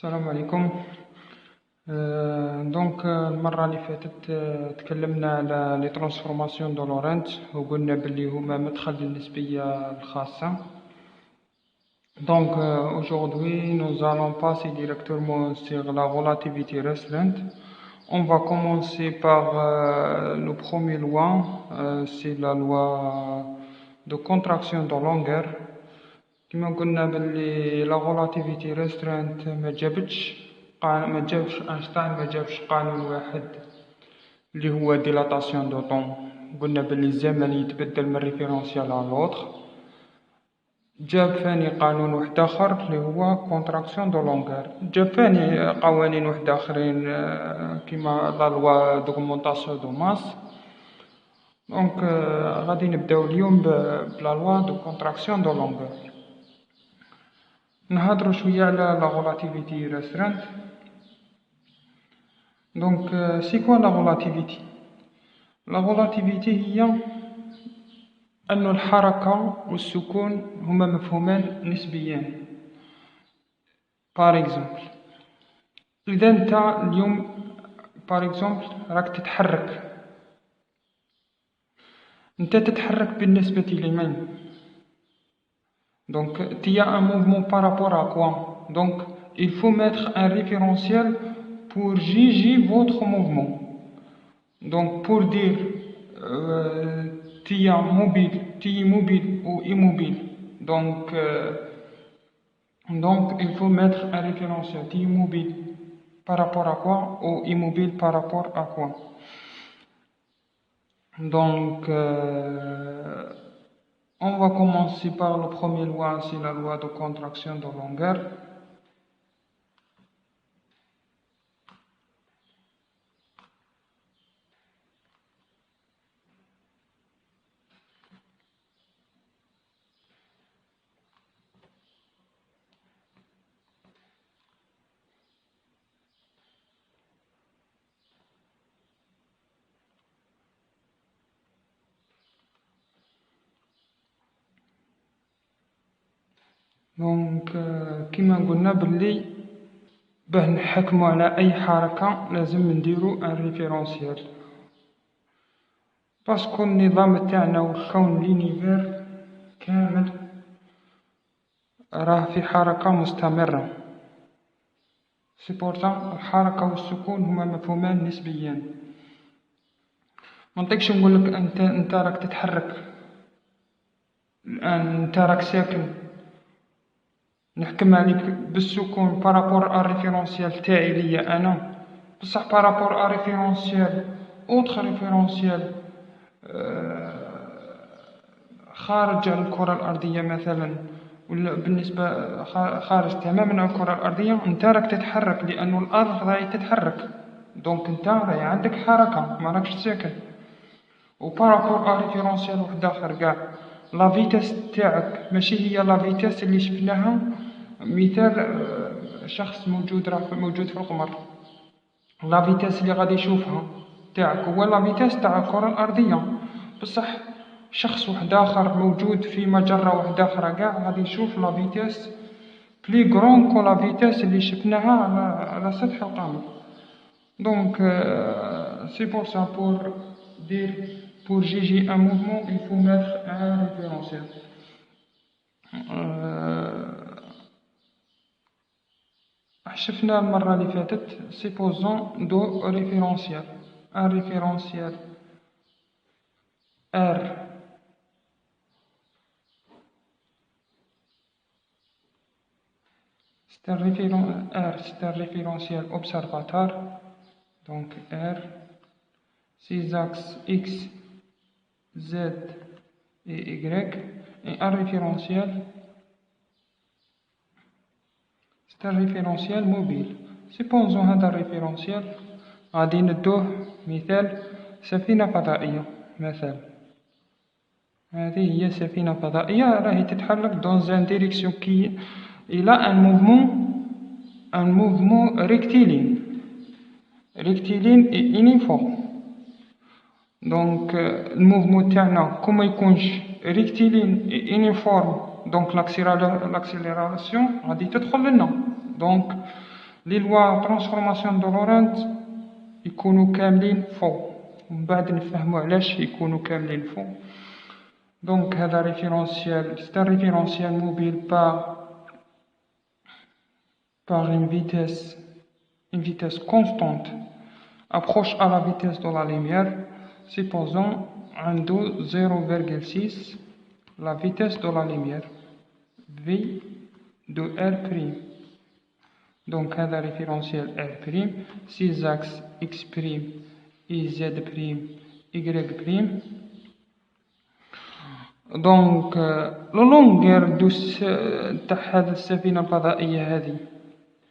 السلام عليكم. المرة اللي فاتت تكلمنا على لي ترانسفورماسيون دو لورنت وقلنا بلي هما مدخل للنسبية الخاصة. Aujourd'hui nous allons passer directement sur la relativité restreinte. On va commencer par le premier loi, c'est la loi de contraction de longueur. كما قلنا بلي لا relativité restreinte ما جابش أينشتاين ما جابش قانون واحد اللي هو ديلاتاسيون دو طون. قلنا بلي الزمن يتبدل من ريفيرونسيال على لوطر. جاب ثاني قانون واحد آخر اللي هو كونتراكسيون دو لونغور. جاب ثاني قوانين واحد آخرين كيما لا لوا دوغمونطاسيون دو ماس. غادي نبداو اليوم بلا لوا دو كونتراكسيون دو لونغور. نهضروا شويه على لا relativité restreinte. سي كوا لا relativité؟ لا relativité هي أن الحركة والسكون هما مفهومان نسبيان. بار اكزومبل إذا انت اليوم بار اكزومبل راك تتحرك، انت تتحرك بالنسبة لمن؟ tu as un mouvement par rapport à quoi? Donc il faut mettre un référentiel pour juger votre mouvement. Donc pour dire tu es mobile ou immobile. Donc il faut mettre un référentiel. Tu es mobile par rapport à quoi ou immobile par rapport à quoi? On va commencer par le premier loi, c'est la loi de contraction de longueur. كما قلنا بلي باه نحكمو على اي حركة لازم نديرو ان ريفيرونسيال، باسكو النظام تاعنا والكون لينيفير كامل راه في حركة مستمرة. سي بورتا الحركة والسكون هما مفهومان نسبيان. منطيقش نقولك انت راك تتحرك الان، انت راك ساكن نحكم عليك بالسكون بارابور ا ريفيرونسيال تاعي ليا انا، بصح بارابور ا ريفيرونسيال اوتر ريفيرونسيال خارج على الكرة الأرضية مثلا، ولا بالنسبة خارج تماما على الكرة الأرضية، انت راك تتحرك لأنه الأرض راهي تتحرك. انت راهي عندك حركة ما راكش ساكن. وبارابور ا ريفيرونسيال واحد آخر قاع لا فيتاس تاعك ماشي هي لا فيتاس اللي شفناها. مثال شخص موجود في القمر، لا فيتاس اللي غادي يشوفها تاعك هو لا فيتاس تاع الكرة الأرضية، بصح شخص واحد آخر موجود في مجرة واحد أخرى قاع غادي يشوف لا فيتاس بلي غرون كو لا فيتاس اللي شفناها على سطح القمر. c'est pour ça, pour juger un mouvement, il faut mettre un référentiel. شفنا المرة اللي فاتت supposons دو référentiel. un référentiel R c'est un référentiel observateur. Donc R, 6 axes X, Z et Y, et un référentiel, c'est un référentiel mobile. Supposons هذا الريفيرونسيال غادي ندوه مثال سفينة فضائية مثلا. هذه هي سفينة فضائية راهي تتحرك dans un direction qui il a un mouvement rectiligne et uniforme. le mouvement تاعنا كوما يكونش rectiligne et uniforme, donc l'accélération غادي تدخل لنا. لي لوا ترانسفورماسيون دو لورنت يكونوا كاملين فو، ومن بعد نفهموا علاش يكونوا كاملين فو. دونك هذا ريفيرونسيال، c'est un référentiel mobile par une vitesse constante approche à la vitesse de la lumière. Supposons un 0,6 la vitesse de la lumière v de R'. Donc هذا référentiel R', 6 axes x', y', y'. دونك لو لونغير تاع هذه السفينة الفضائية هذه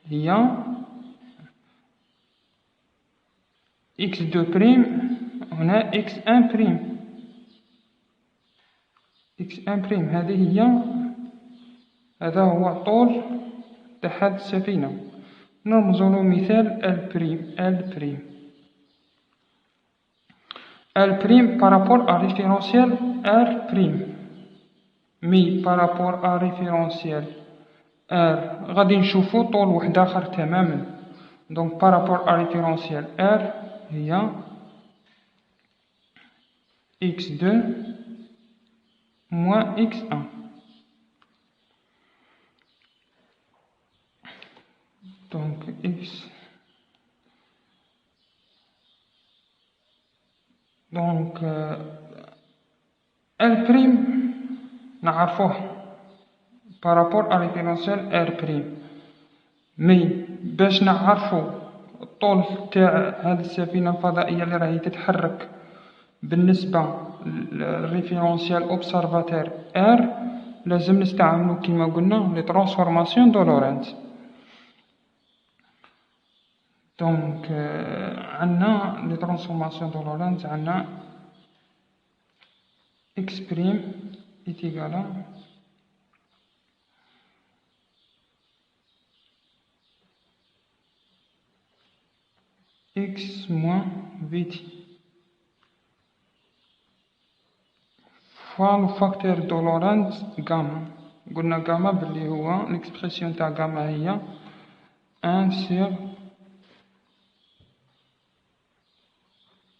هي x2'، هنا x1'. هذا هو طول تاع هذه السفينة. نرمزولو مثال L' par rapport à référentiel R'. مي par rapport à référentiel R غادي نشوفو طول واحد آخر تماما. دونك par rapport à référentiel R هي x2 moins x1. Donc L' نعرفوه par rapport à référentiel R'. مي باش نعرفو الطول تاع هذه السفينة الفضائية اللي راهي تتحرك بالنسبة للريفيرونسيال اوبسرفاتير R، لازم نستعملو كيما قلنا لي ترانسفورماسيون دو لورنت. دونك عندنا لي ترانسفورماسيون دو لورنت، عندنا x' est égal à x moins vt fois le facteur de Lorentz gamma. قلنا gamma باللي هو l'expression تاع gamma هي 1 sur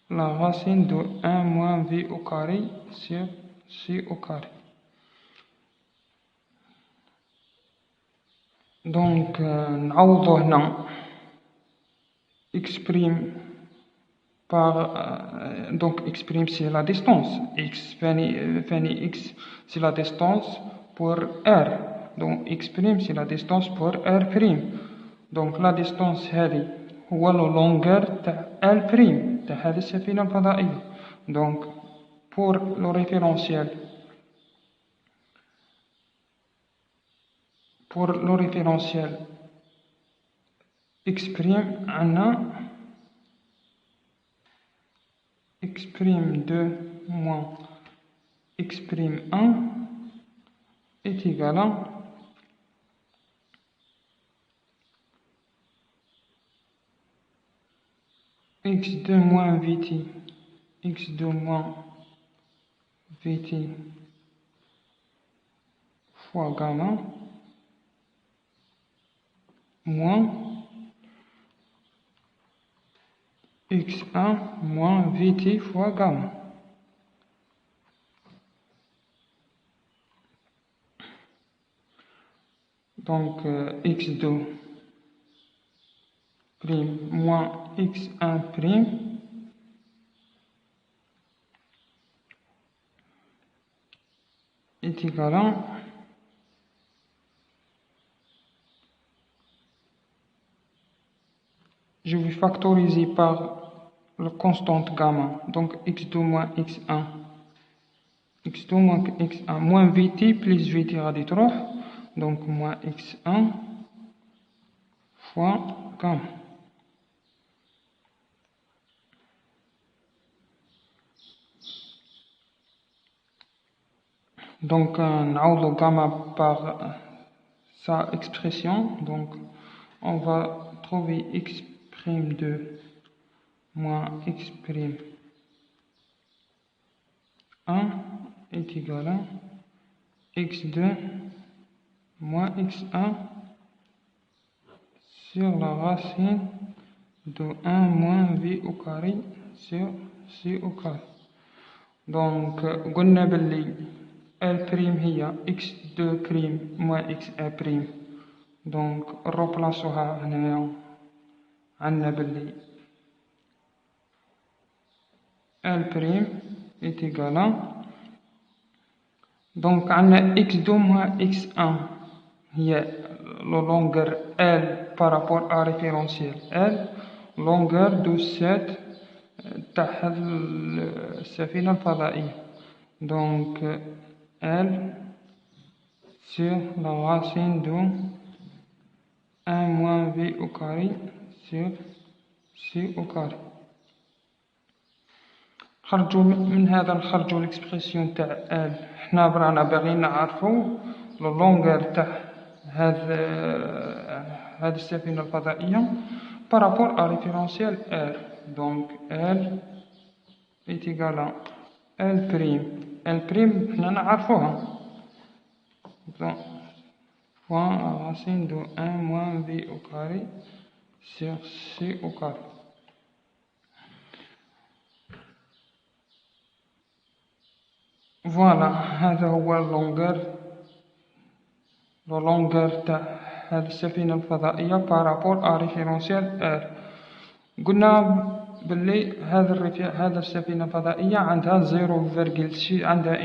la racine de 1 moins v au carré sur c au carré. Donc نعوضو هنا x' par donc x' c'est la distance, x x c'est la distance pour R, donc x' c'est la distance pour R'. donc la distance هذه هو le longueur تاع L' تاع هذه السفينة الفضائية. donc pour le référentiel x' عندنا x'2 moins x'1 est égal à x2 moins vt fois gamma moins x1 moins vt fois gamma. Donc x2 prime moins x1 prime est égal à je vais factoriser par la constante gamma, donc x2 moins x1 moins vt plus vt غادي تروح، donc moins x1 fois gamma. Donc نعوضو gamma par sa expression, donc on va trouver x'2 moins x'1 est égal à x2 moins x1 sur la racine de 1 moins v au carré sur c au carré. Donc قلنا باللي L prime هي x2 prime moins x1 prime. Donc نروبلاسوها هنايا عندنا باللي L prime est égal à donc عندنا x2 moins x1 هي la longueur L par rapport à référentiel L longueur de cette تاع السفينة الفضائية. Donc L sur la racine de 1 moins v au carré sur c au carré. خرجوا من هذا نخرجوا l'expression تاع L. حنا رانا باغيين نعرفوا لو لونغور تاع هذه السفينة الفضائية par rapport à référentiel R. Donc L est égal à L prime. L prime حنا نعرفوها. Donc fois racine de 1 moins v au carré sur c au carré. Voilà, هذا هو اللونغور تاع هذه السفينة الفضائية par rapport à référentiel R. قلنا باللي هذا السفينة الفضائية عندها 0,6 عندها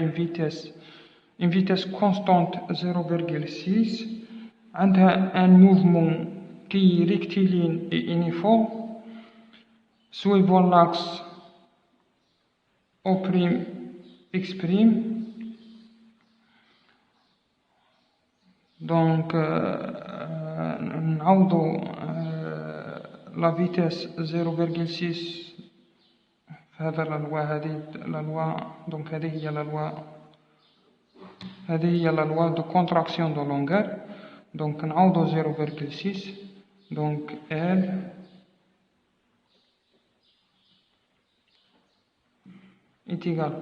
une vitesse constante 0,6 عندها un mouvement qui est rectiligne et uniforme suivant l'axe O' x'. Donc نعوضو la vitesse 0,6 هذا لا لوا هذه لا لوا. دونك هذه هي لا لوا دو كونتراكسيون دو لونغور. دونك نعوضو 0,6. دونك L est égal.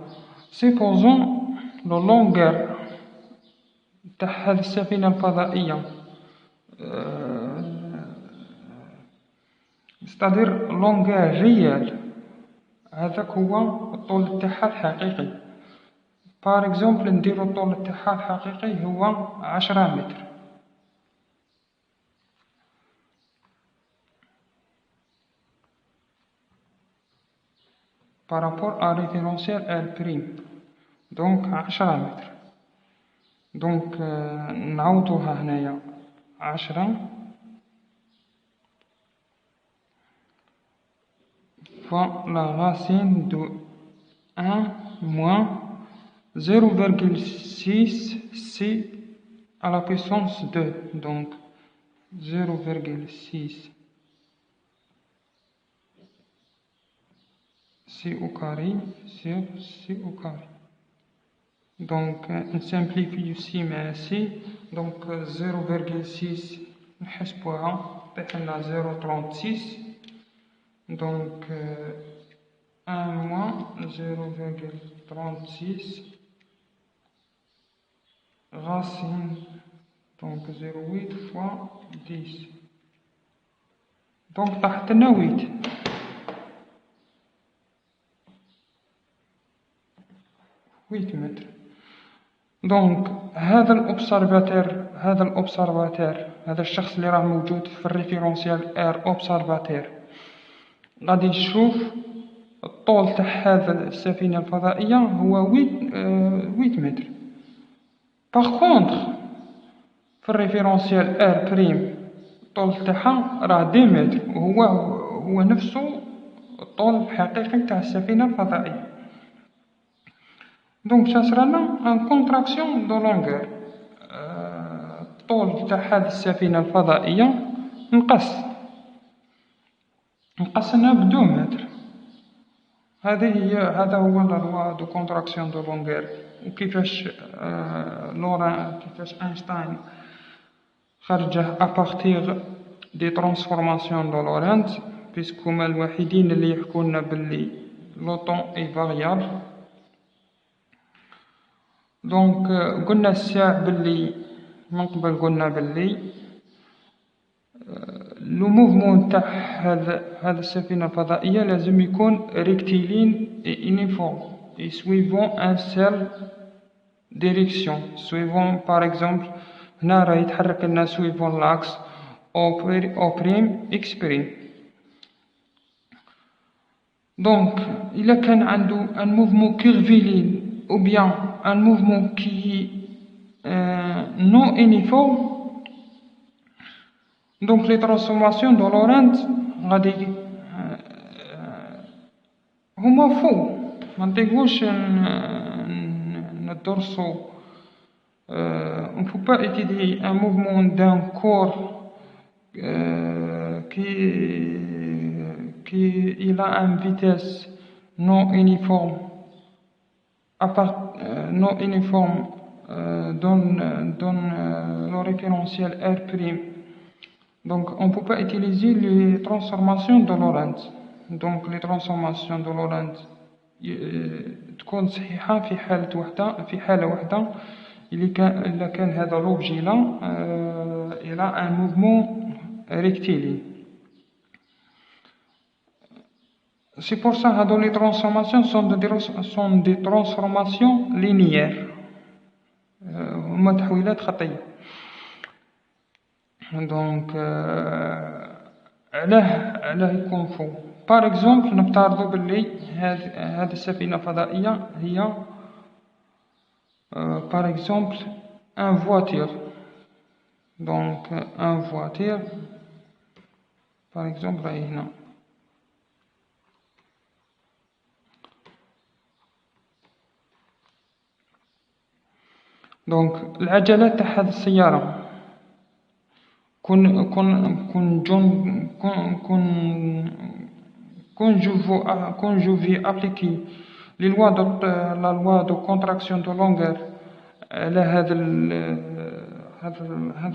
Supposons le longueur تاع هذه السفينة الفضائية c'est-à-dire longueur réel. هذاك هو الطول تاعها الحقيقي. par exemple نديرو الطول تاعها الحقيقي هو 10 متر. par rapport à référentiel L'. donc 10 متر. donc نعوضوها هنايا 10 fois la racine de 1 moins 0,6 c à la puissance 2. donc 0,6 c au carré sur c au carré. donc on simplifie ici mais ici. donc 0,6 نحسبوها طيح لنا 0,36. donc 1 moins 0,36 racine donc 0,8 fois 10. donc طاحت لنا 8 متر. دونك هذا الأوبسرفاتير هذا الشخص اللي راه موجود في الريفيرونسيال ار اوبسرفاتير غادي يشوف الطول تاع هذا السفينة الفضائية هو 8 متر. باغ كونطخ في الريفيرونسيال ار بريم الطول تاعها راه 2 متر وهو نفسه الطول الحقيقي تاع السفينة الفضائية. دونك صرالنا ان كونتراكسيون دو لونغور. الطول تاع هذه السفينة الفضائية نقصنا ب2 متر. هذا هو لا لوا دو كونتراكسيون دو لونغور. وكيفاش كيفاش اينشتاين خرجه ابارتيغ دي ترانسفورماسيون دو لورنت بيسكو هما الوحيدين اللي يحكولنا باللي لو طون اي فاريابل. دونك قلنا الساع باللي من قبل قلنا باللي لو موفمون تاع هذا السفينة الفضائية لازم يكون ريكتيلين يونيفورم يسويفون ان سيل ديريكسيون سويفون باغ اكزومبل هنا راه يتحرك لنا سويفون لاكس او بريم اكس بريم. دونك الا كان عنده ان موفمون كيرفيلين او بيان ان موفمون كي نو يونيفورم، دونك لي ترانسفورماسيون دو لورنت غادي هما فو ما نطيقوش ندرسو. on ne peut pas étudier un mouvement d'un corps qui il a une vitesse non uniforme non uniforme donne le référentiel R'. Donc on ne peut pas utiliser les transformations de Lorentz. Donc les transformations de Lorentz تكون صحيحة في حالة واحدة إلا كان هذا l'objet là il a un mouvement rectiligne. C'est pour ça que les transformations sont des transformations linéaires هما تحويلات خطية. دونك علاه يكون فو. باغ اكزومبل نفترضوا باللي هذه السفينة الفضائية هي باغ اكزومبل ان فواتير. دونك ان فواتير باغ اكزومبل راهي هنا. دونك العجلات تاع هذه السيارة quand je vais appliquer la loi de contraction de longueur على هذا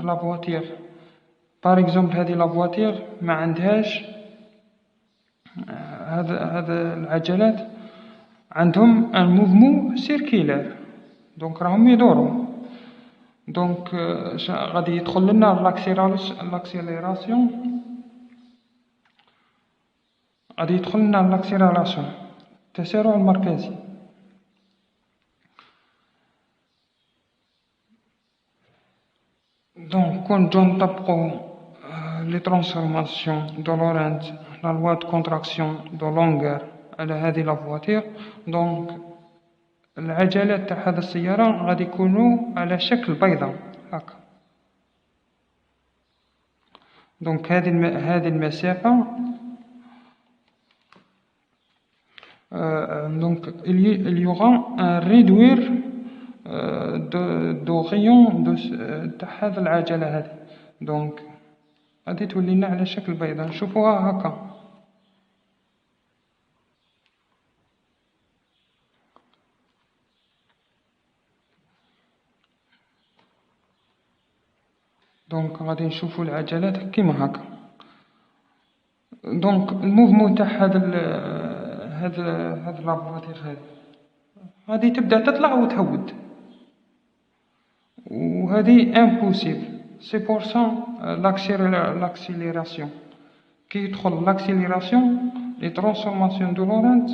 la voiture. par exemple هذه la voiture ما عندهاش هذا العجلات عندهم un mouvement circulaire دونك راهم يدوروا. دونك غادي يدخل لنا لاكسيليراسيون التسارع المركزي. دونك كون نجو نطبقو لي ترانسفورماسيون دو لورنت لا لوا دو كونتراكسيون دو لونغور على هذه لا فواتير، دونك العجلات تاع هذه السيارة غادي يكونوا على شكل بيضة هكا. دونك هذه المسافة donc il y aura un réduire de rayon تاع هذه العجلة هذه. دونك غادي تولي لنا على شكل بيضة نشوفوها هكا. دونك غادي نشوفو العجلات كيما هكا. دونك الموفمون تاع هاد لافواتير هادي غادي تبدا تطلع وتهود، وهادي امبوسيبل. سي بور سا لاكسيليراسيون كي يدخل لاكسيليراسيون لي ترانسفورماسيون دو لورنت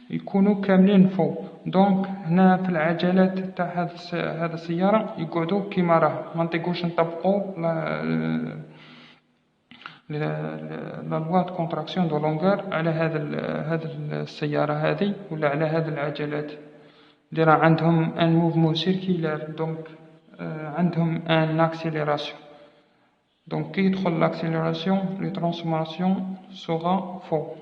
يكونوا كاملين فوق. دونك هنا في العجلات تاع هاد السيارة يقعدوا كيما راه، ما نطيقوش نطبقوا لا لوا دو كونتراكسيون دو لونغور على هاد السيارة هذه ولا على هاد العجلات اللي راه عندهم ان موفمون سيركيلار. دونك عندهم ان اكسيليراسيون. دونك كي يدخل لاكسيليراسيون لي ترانسفورماسيون سوغا فوق.